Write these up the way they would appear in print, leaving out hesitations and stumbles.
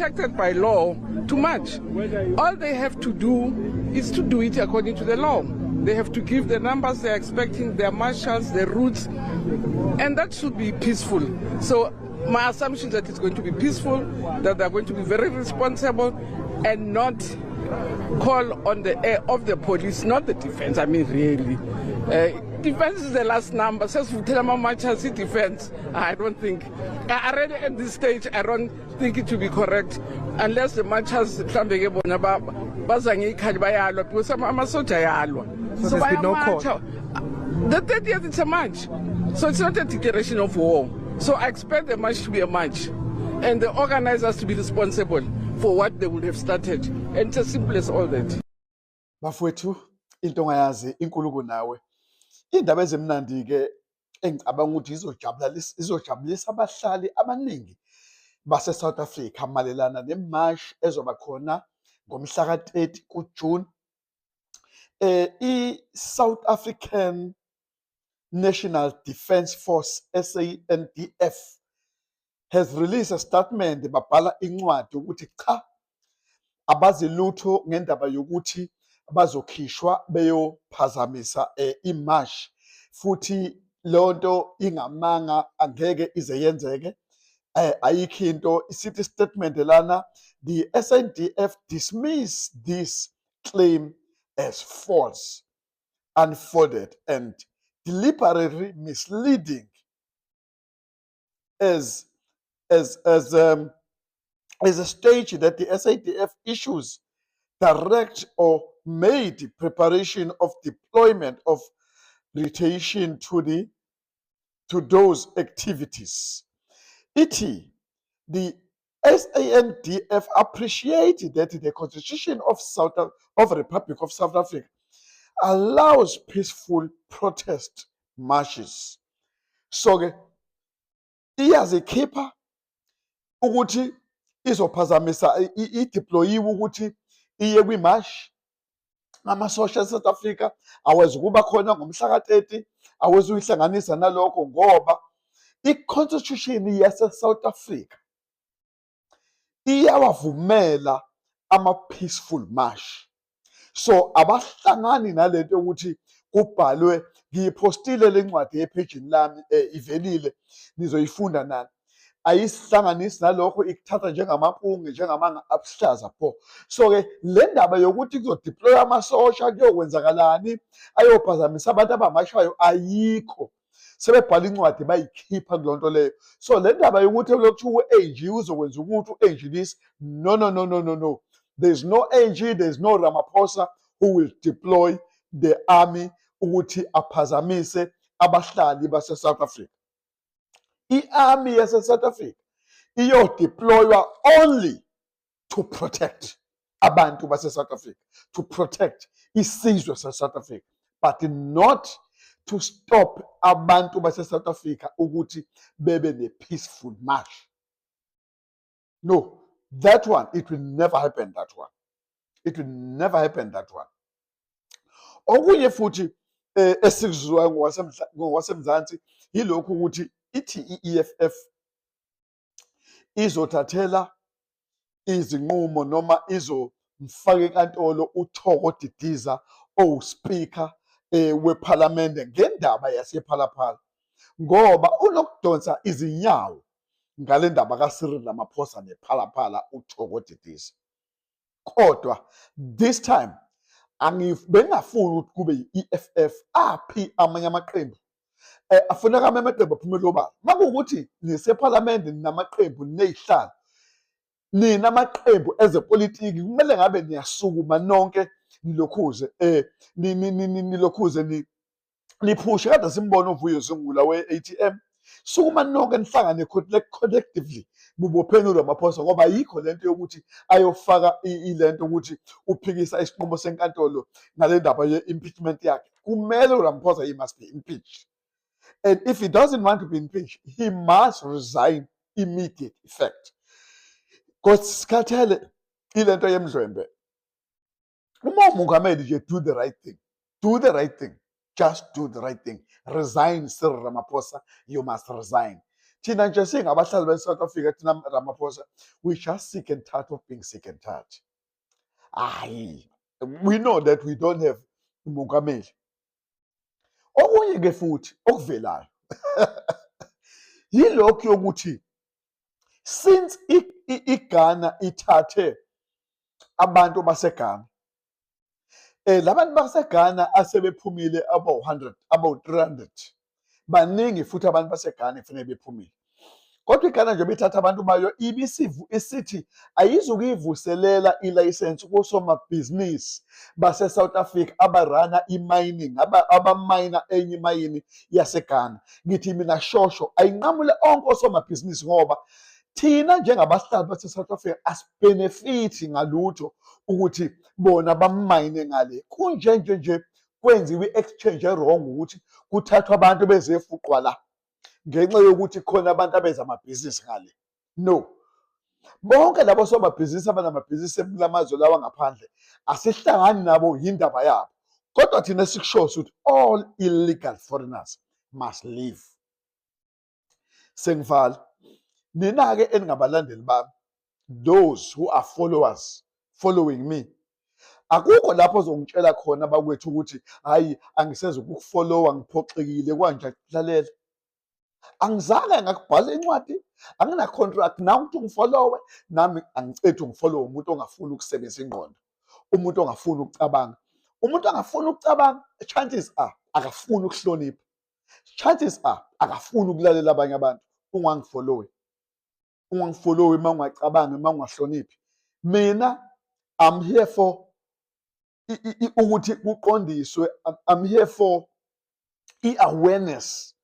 Protected by law too much. All they have to do is to do it according to the law. They have to give the numbers they're expecting, their marshals, their routes, and that should be peaceful. So my assumption is that it's going to be peaceful, that they're going to be very responsible and not call on the air of the police, not the defense. I mean, really. Defense is the last number. Says we tell them much as defense. I don't think. Already at this stage, I don't think it will be correct unless the marchers because I'm a soldier. So there's been no call. The 30th it's a march, so it's not a declaration of war. So I expect the march to be a march, and the organizers to be responsible for what they would have started. And it's as simple as all that. Bafowethu into ongayazi inkulu kunawe. Indaba ezimnandi ke engicabanga ukuthi izojabulisa abahlali abaningi base South Africa malelana nemarch ezoba khona ngomhla ka-30 kuJune. I-South African National Defence Force, SANDF, has released a statement babhala incwadi ukuthi cha abazi lutho ngendaba yokuthi bazokhishwa beyophazamisa imarch futhi lonto ingamanga angeke ize yenzeke. Ayikho into isithi statement lana, the SANDF dismiss this claim as false, unfounded and deliberately misleading as a stage that the SADF issues direct or made preparation of deployment of retaliation to those activities. The SANDF appreciated that the Constitution of the Republic of South Africa allows peaceful protest marches. So iyazikhipha ukuthi izophazamisa ideployiwe ukuthi iye kwimarch amasosha eSouth Africa awezi kuba khona ngomhla ka-30 awezi uyihlanganisa nalokho ngoba i-Constitution yase-South Africa iyawavumela ama-peaceful march. So abahlangani nalento ukuthi kubhalwe, ngiyipostile le ncwadi ephejini lami ivelile nizoyifunda nani. Ayisihlanganisi nalokho ikuthatha njengamampunge njengamanga-abstraza pho. So-ke le ndaba yokuthi kuzodeploy amasosha kuyokwenzakalani ayophazamisa abantu abamashayo ayikho. Sebebhala incwadi bayikhipha kulonto leyo. So le ndaba yokuthi lokuthiwa u-AG uzokwenza ukuthi u-AG this, no. There's no AG, there's no Ramaphosa who will deploy the army ukuthi aphazamise abahlali base South Africa. I-army yase South Africa deployed only to protect abantu base South Africa, to protect isizwe se South Africa, but not to stop abantu base South Africa ukuthi bebe ne peaceful march. No. That one, it will never happen, that one. It will never happen, that one. Okunye futhi esikuzwayo ngwasemzansi yilokhu ukuthi ithi i-EFF izothathela izinqumo noma izomfaka enkantolo uThoko Didiza owuspeaker wePhalamende ngendaba yasePhalaphala ngoba unokudonsa izinyawo ngale ndaba kaCyril Ramaphosa nePhalaphala uThoko Didiza. Kodwa this time bengafuni ukuthi kube yi-EFF aphi amanye amaqembu afuneka amaqembu aphumele obala. Makuwukuthi nisePhalamende namaqembu nezihlalo nina amaqembu ezepolitiki kumele ngabe niyasukuma nonke nilokhuze nilokhuze niphushe. Kade simbona uVuyo Zungula we-ATM. Sukuma nonke nihlangane collectively bubophene uRamaphosa ngoba yikho lento yokuthi ayofaka ilento ukuthi uphikisa isinqumo senkantolo ngale ndaba ye-impeachment yakhe. Kumele uRamaphosa he must be impeached, and if he doesn't want to be impeached he must resign immediate effect. Because sikhathele ilento yemdlwembe. Uma umongameli nje do the right thing, do the right thing, just do the right thing. Resign, Cyril Ramaphosa, you must resign. thina nje singabahlali be-South Africa, thina Ramaphosa, we just sick and tired of being sick and tired. Hayi, we know that we don't have umongameli. Okunye-ke futhi okuvelayo yilokhu yokuthi since iGhana ithathe abantu baseGhana, labantu baseGhana asebephumile aba-100, aba-300, baningi futhi abantu baseGhana kufanele bephumile. Kodwa iGhana nje bethatha abantu bayo isithi ayizukuyivuselela ilayisensi kosomabhizinisi base-South Africa abarana i-mining, abamayina enye imayini yaseGhana. Ngithi mina shosho ayinqamule onke osomabhizinisi ngoba thina njengabahlali base-South Africa asibenefithi ngalutho ukuthi bona bamayine ngale. Kunjenje kwenziwe i-exchange e-wrong ukuthi kuthathwa abantu bezefuqwa la ngenxa yokuthi khona abantu abenza amabhizinisi ngale. No, bonke labo somabhizinisi abanamabhizinisi kulamazwe lawa ngaphandle asihlangani nabo, yindaba yabo. Kodwa thina sikusho ukuthi all illegal foreigners must leave. Sengivala. Nina-ke eningabalandeli bami, those who are followers, following me, akukho lapho ozongitshela khona bakwethu ukuthi hayi angiseze ukukufollowa ngiphoxekile kwanje. Lalela, angizange ngakubhala incwadi, angina-contract nawe ukuthi ungifollowe, nami angicethi ungifollowe umuntu ongafuni ukusebenzisa ingqondo, umuntu ongafuni ukucabanga. Umuntu ongafuni ukucabanga, chances are akafuni ukuhlonipha, chances are akafuni ukulalela abanye abantu. Ungangifollowi uma ungacabangi, uma ungahloniphi. Mina I'm here for ukuthi kuqondiswe, I'm here for i-awareness,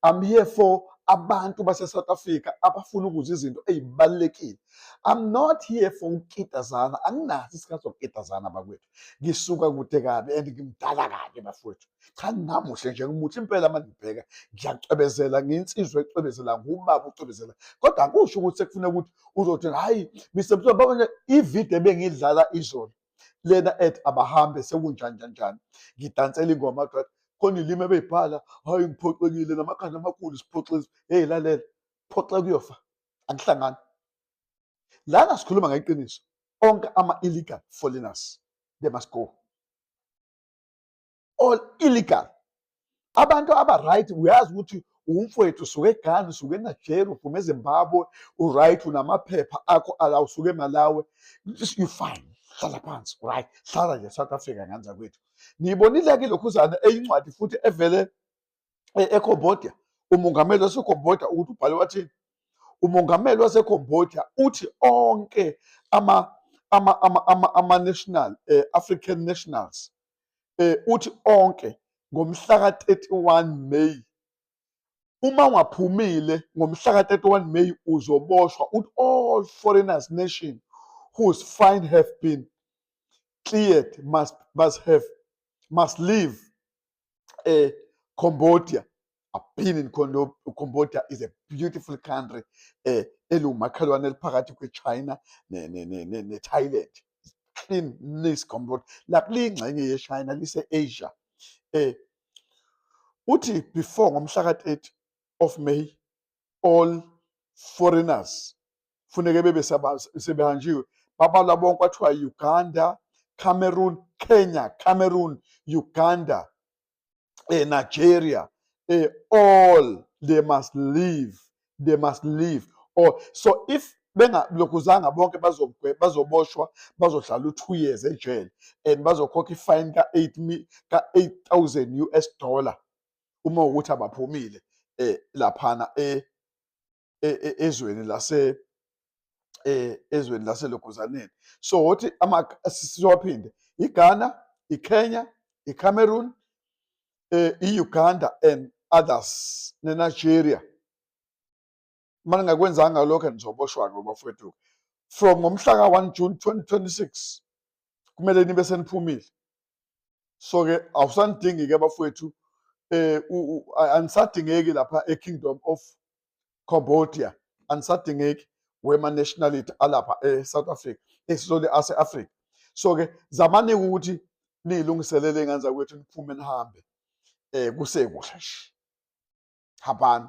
I'm here for abantu base-South Africa abafuna ukuzwa izinto ezibalulekile. I'm not here for ukitazana, anginaso isikhathi sokukitazana bakwethu. Ngisuka kude kabi and ngimdala kabi bafowethu. Cha, namuhle nje ngimuthi impela manje ngibheka, ngiyacwebezela, nginsizwe ecwebezela, ngubaba ucwebezela. Kodwa akusho ukuthi sekufuna ukuthi uzothi hayi Mr. Mthombo babona ivideo ebengidlala izolo lena ethi abahambe sekunjani. Ngidansela ingoma kodwa khona ilimi ebeyibhala hayi ngiphoxekile namakhanda amakhulu siphoxekile. Hey lalela, phoxa kuyofa, akuhlangani. Lana sikhuluma ngeqiniso, onke ama-illegal foreigners they must go. All illegal. Abantu aba-right, uyazi ukuthi umfowethu usuke eGhana, usuke eNigeria, uphuma eZimbabwe, u-right, unamaphepha akho ala, usuke eMalawi, you fine, hlala phansi, right, hlala nje South Africa nganza kwethu. Niyibonile-ke ilokhuzana eyincwadi futhi evele eCambodia, umongameli waseCambodia ukuthi ubhale wathini? Umongameli waseCambodia uthi onke ama-national African nationals, uthi onke ngomhla ka-31 May, uma ungaphumile ngomhla ka-31 May uzoboshwa. Uthi all foreigners nation whose fine have been cleared must leave Cambodia. I've been in Cambodia. Is a beautiful country. Elumakhelwane eliphakathi kwe-China ne-Thailand. Clean nice Cambodia. Like liyingxenye ye-China, lise-Asia. Uthi before ngomhla ka-30 of May, all foreigners funeke bebe sebehanjiwe. Babalwa bonke kwathiwa Uganda, Cameroon, Kenya, Cameroon, Uganda, Nigeria, all they must leave. They must leave. Or so if bengalokuzanga bonke bazoboshwa, bazohlala 2 years ejele and bazokhokha ifine ka-$8,000 US uma ukuthi abaphumile laphana ezweni laselokuzaneni. So uthi sizophinde iGhana, iKenya, iCameroon, i-Uganda and others, neNigeria. Uma ningakwenzanga lokho nizoboshwa-ke bafowethu. From ngomhla ka-1 June 2026 kumele nibe seniphumile. So-ke awusanidingi-ke bafowethu, anisadingeki lapha e-Kingdom of Cambodia, anisadingeki wema-nationality alapha e-South Africa, esizole ase-Africa. So-ke zamani ukuthi niyilungiselele nganza kwethu niphume nihambe kusekuhle nje. Hambani.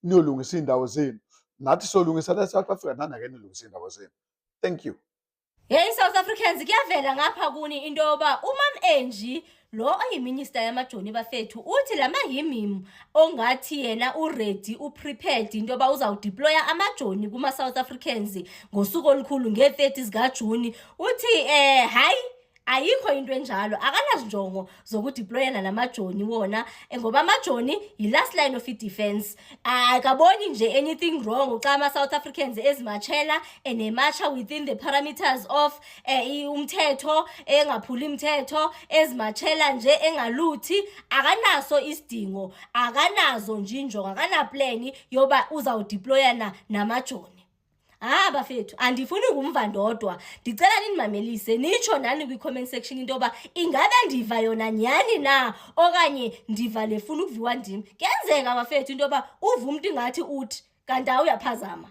niyolungisa indawo zenu. Nathi solungisa la South Africa nanake nilungisa indawo zenu. Thank you. Hey South Africans, kuyavela ngapha kuni into yoba uMam Angie lo oyiminister yamajoni bafethu uthi lama yimimu ongathi yena uready uprepared into yoba uzawudeploya amajoni kuma South Africans ngosuku olukhulu nge-30 zikaJuni. Uthi hayi ayikho into enjalo, akanazinjongo zokudeployana namajoni wona ngoba amajoni yi-last line of defense. Akaboni nje anything wrong xa ama-South Africans ezimachela enemacha within the parameters of umthetho, engaphuli umthetho, ezimachela nje engaluthi. Akanaso isidingo, akanazo nje injongo, akanaplani yoba uzawudeployana namajoni. Bafethu, andifuni ngumva ndodwa, ndicela nimamelise nitsho nani kwi-comment section into yoba ingabe ndiva yona nyani na okanye ndiva lefuna ukuviwa ndim. Kuyenzeka bafethu into yoba uva umntu ingathi uthi kanti uyaphazama.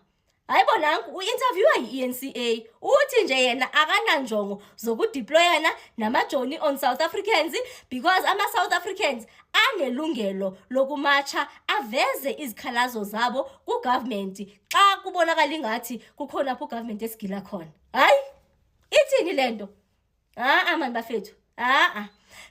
Hayi bonanku uinterviewa yi-ENCA uthi nje yena akananjongo zokudeployana namajoni on South Africans because ama-South Africans anelungelo lokumacha aveze izikhalazo zabo ku-government xa kubonakala ingathi kukhona apho u-government esigila khona. Hayi ithini lento? Man bafethu,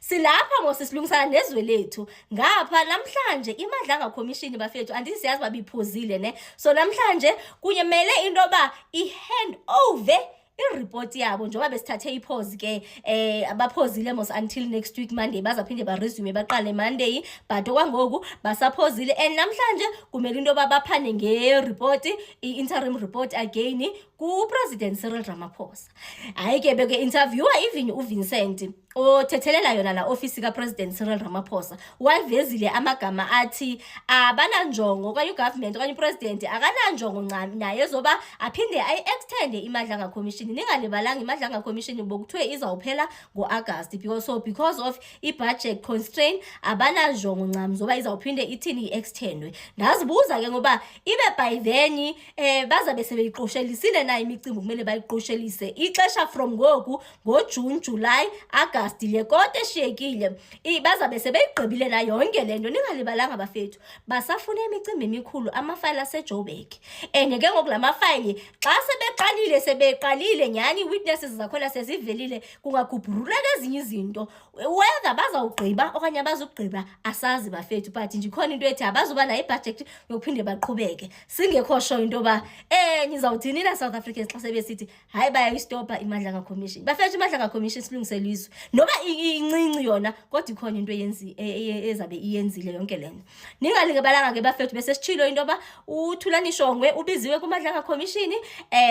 silapha ngosisilungisana nezwe lethu ngapha namhlanje iMadlanga Commission bafethu andisiyazi babiphuzile ne. So namhlanje kunyemele into yoba i-hand over i-report yabo njengoba besithathe ipause ke abaphozile mos until next week Monday bazaphinde baresume baqale Monday but okwangoku basaphozile and namhlanje kumele into yoba baphane nge-report i-interim report again ku-President Cyril Ramaphosa. Hayi ke beke interviewer even uVincent othethelela yona la office ka-President Cyril Ramaphosa wavezile amagama athi abananjongo okanye ugovernment okanye upresident akananjongo ncane naye ezoba aphinde ayi-extende iMadlanga Commission. Ningalibalanga iMadlanga Commission bokuthiwe izawuphela ngo-August because of i-budget constraint abananjongo ncane zoba izawuphinde ithini i-extendwe. Ndazibuza ke ngoba ibe by then bazabe sebeyiqoshelisile na imicimbi kumele bayiqoshelise ixesha from ngoku ngoJune, July, August le kodwa eshiyekile bazabe sebeyigqibile na yonke lento. Ningalibalanga bafethu basafuna imicimbi emikhulu amafayile aseJoburg and ke ngoku lamafayile xa sebeqalile nyani witnesses zakhona sezivelile kungagubhuruleka ezinye izinto whether bazawugqiba okanye abazugqiba asazi bafethu but nje khona into ethi abazuba nayo ibudget yokuphinde baqhubeke. Singekho sure into yoba nizawuthini na South Africans xa sebesithi hayi bayayistopa iMadlanga Commission. Bafethu iMadlanga Commission silungisele izwe noba incinci yona kodwa ikhona into ezabe iyenzile yonke lento. Ningalibalanga ke bafethu bese sichilo into yoba uThulani Shongwe ubiziwe kuMadlanga Commission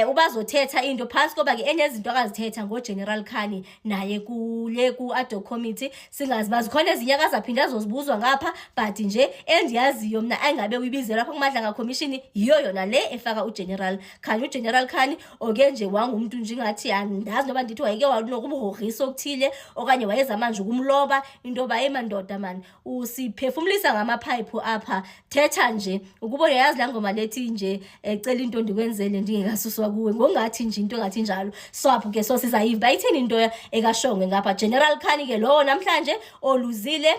ubazothetha into phansi koba ke enezinto akazithetha ngoGeneral Khani naye kule ku-ad-hoc committee. Singazi bazikhona ezinye akazaphinda azozibuzwa ngapha but nje endiyaziyo mna ayingabe uyibizelwa lapha kuMadlanga Commission yiyo yona le efaka uGeneral Khani. uGeneral Khani oke nje wangumuntu nje ngathi andazi noba ndithi wayeke wanokubuhorisa okuthile okanye wayeza manje ukumloba into yoba emandoda man usiphefumulisa ngamaphayiphu apha thetha nje ukuba uyazi la ngoma lethi nje ecela into ndikwenzele ndingekasuswa kuwe ngongathi nje into engathi njalo. Swapho ke so sizayiva bayithini into ekashongwe ngapha. General Khani ke lo namhlanje oluzile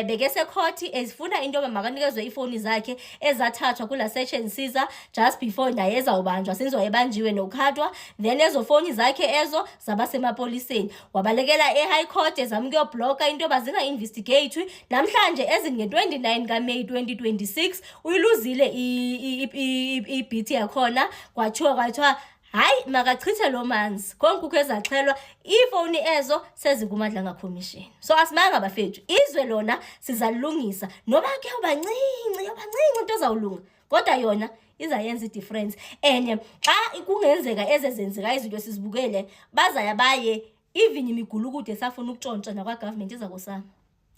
beke secourt ezifuna into yoba makanikezwe ifoni zakhe ezathathwa kula search and seizure just before naye ezawubanjwa senziwa ebanjiwe nokhathwa then ezo foni zakhe ezo zabasemapoliseni wabalekela e-high court ezamukuyobloka into yoba zinga-investigate. Namhlanje ezinge-29 kaMeyi 2026 uyiluzile ibhithi yakhona kwathiwa hayi makachithe lo manzi konke ukwezaxhelwa ifoni ezo sezikuMadlanga Commission. So asimanga bafethu izwe lona sizalungisa noba ke ubancinci into ezawulunga kodwa yona izayenza i-difference and xa kungenzeka ezenzeka izinto sizibukele bazaya baye even imigulukude safuna ukutshontsha nakwa-government izakusana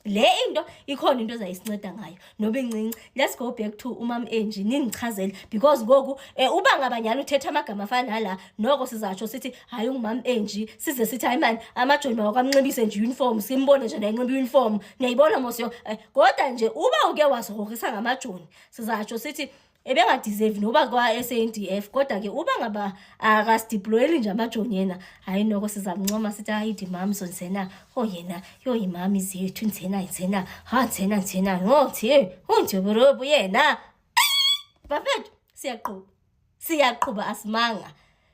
le into ikhona into ezayisinceda ngayo noba incinci. Let's go back to uMam Angie ningichazele because ngoku uba ngabanyana uthetha amagama afana nala noko sizatsho sithi hayi uMam Angie size sithi hayi man amajoni mawakamnxibise nje uniform simbone nje nayinxiba uniform niyayibona mosiyo kodwa nje uba uke wazigrogrisa ngamajoni sizatsho sithi ebengadeserve noba kwa-SANDF kodwa ke uba ngaba akasideployeli nje amajoni yena hayi noko sizamncoma sithi hayidi mami so nzena yena yimami zethu nzena ha nzena nzena ngothi yena bafethu siyaqhuba asimanga.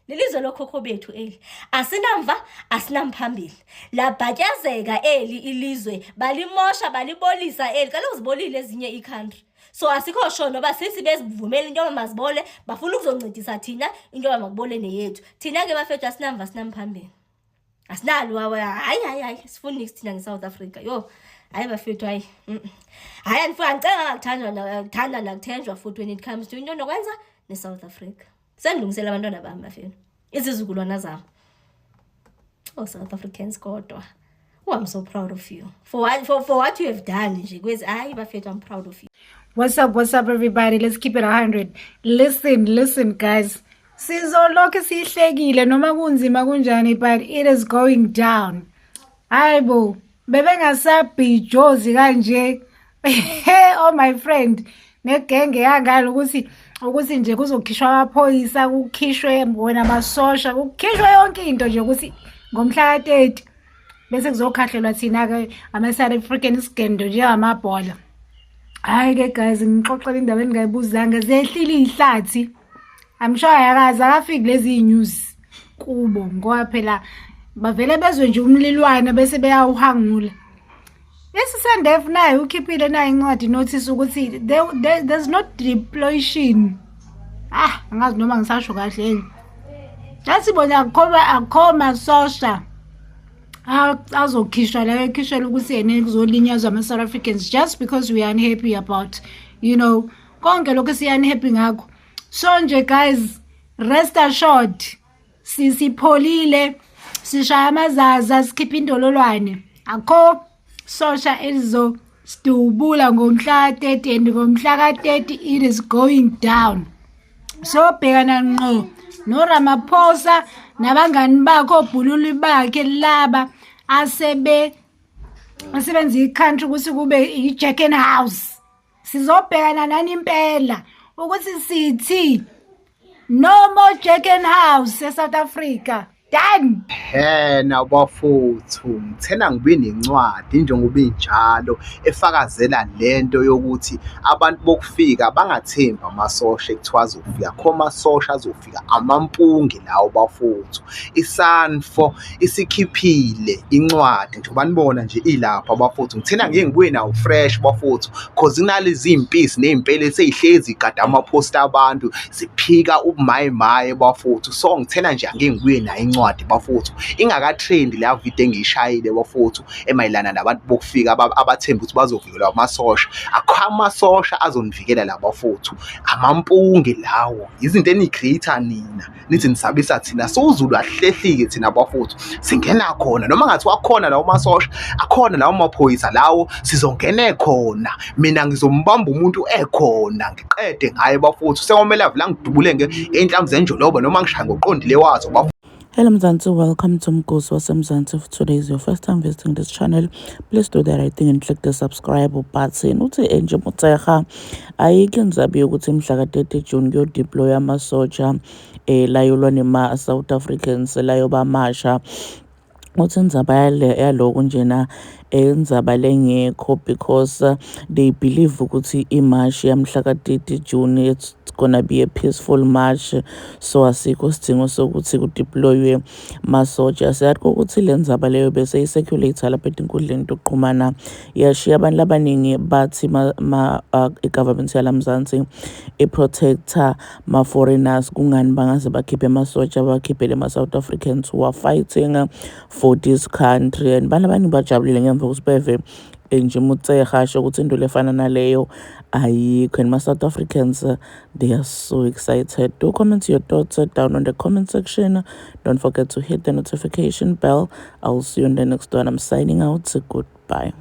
Lelizwe lokhokho bethu eli asinamva asinamphambili. Labhatyazeka eli ilizwe balimosha balibolisa eli kaloku zibolile ezinye ii-country. So asikho sho noba sisi bezivumela into yoba mazibole bafuna ukuzoncedisa thina into yoba makubole neyethu. Thina ke bafethu asinamva asinamphambili. Asinalo hayi sifuna nix thina nge-South Africa yo. Hayi bafethu hayi. Hayi andifuna ngicela ngakuthanda nakuthenjwa futhi when it comes to into nokwenza ne-South Africa. Sendilungisela abantwana bami bafethu. Izizukulwana zami. Oh South Africans kodwa. Oh, I'm so proud of you. For what you have done nje kwezi hayi bafethu I'm proud of you. What's up everybody? Let's keep it 100. Listen guys. Sizolokhu sihlekile noma kunzima kunjani but it is going down. Hayibo, bebengasabhijozi kanje. Oh my friend, negenge yangalo ukuthi nje kuzokhishwa amaphoyisa, kukhishwe wena amasosha, kukhishwe yonke into nje ukuthi ngomhla ka-30 bese kuzokhahlelwa thina ke ama-South African scandal nje amabhola. Hayi ke guys, ngixoxela indaba engayibuzanga zehlile ihlathi. I'm sure ayakazi akafiki lezi news kubo ngoba phela bavele bezwe nje umlilwane bese beyawuhangula. Sendef naye ukhiphile naye incwadi notice ukuthi there's no deployation. Angazi noma ngisasho kahle yini. Yasibona akho masosha azokhishwa la ekhishela ukuthi yena kuzolinyazwa ama-South Africans just because we are unhappy about konke lokho siya unhappy ngakho. So nje guys, rest assured sisipholile sishaya amazaza sikhipha indololwane. Akho sosha elizostubula ngomhla ka-30 and ngomhla ka-30 it is going down. So bhekana ngqo no Ramaphosa nabangani bakho obhululi bakhe laba asebenza i-country ukuthi kube i-Jack and House. Sizobhekana nani impela ukuthi sithi no more Jack and House eSouth Africa. Done. Na bafuthu ngithena ngibe nencwadi njengoba injalo efakazela lento yokuthi abantu bokufika bangathembi amasosha ekuthiwa azofika kho amasosha azofika amampunge lawo bafuthu. Isanfo isikhiphile incwadi njengoba nibona nje ilapha bafuthu. Ngithena ngeke ngibuye nawo fresh bafuthu cause kunalezi impisi nezimpela eseyihlezi igada amaposter abantu ziphika ubumayimaye bafuthu. So ngithena nje ngeke ngibuye nayo incwadi bafuthu ingakatrend la video engishayile bafuthu emayilana nabantu bokufika abathemba ukuthi bazovikelwa amasosha. Akho amasosha azonivikela la bafuthu, amampunge lawo izinto eni-creator nina nithi nisabisa thina. So uZulu ahlehlike thina bafuthu singena khona noma ngathi wakhona lawo masosha akhona lawo maphoyisa lawo sizongena khona. Mina ngizombamba umuntu ekhona ngiqede ngaye bafuthu. Sengomela vela ngidubule ngeinhlamvu zenjoloba noma ngishaya ngoqondile wazo bafuthu. Hello Mzansi, welcome to Mgosi waseMzansi. If today is your first time visiting this channel, please do the right thing and click the subscribe button. Uthi enje mutseha ayike ngizabe ukuthi mhla ka-30 June kuyodeploy amasoja la yolwa nema South Africans la yobamasha. Uthi indzaba yaloko njena indzaba lengekho because they believe ukuthi imarch yamhla ka-30 June it's gonna be a peaceful march. So asikho sidingo sokuthi kudeploywe masoja. Siyakho ukuthi le ndzaba leyo bese iseculator lapha enkundleni yokuxhumana yashiya abantu abaningi bathi i-government yalamzansi i-protector ma-foreigners kungani bangaze bakhiphe masoja bakhiphele ma-South Africans who are fighting for this country. And bana bani bajabulile ngemva kusibeve nje mutseha asho ukuthi into lefana naleyo ayikho. And ma-South Africans they are so excited. Do comment your thoughts down on the comment section. Don't forget to hit the notification bell. I'll see you in the next one. I'm signing out. Goodbye.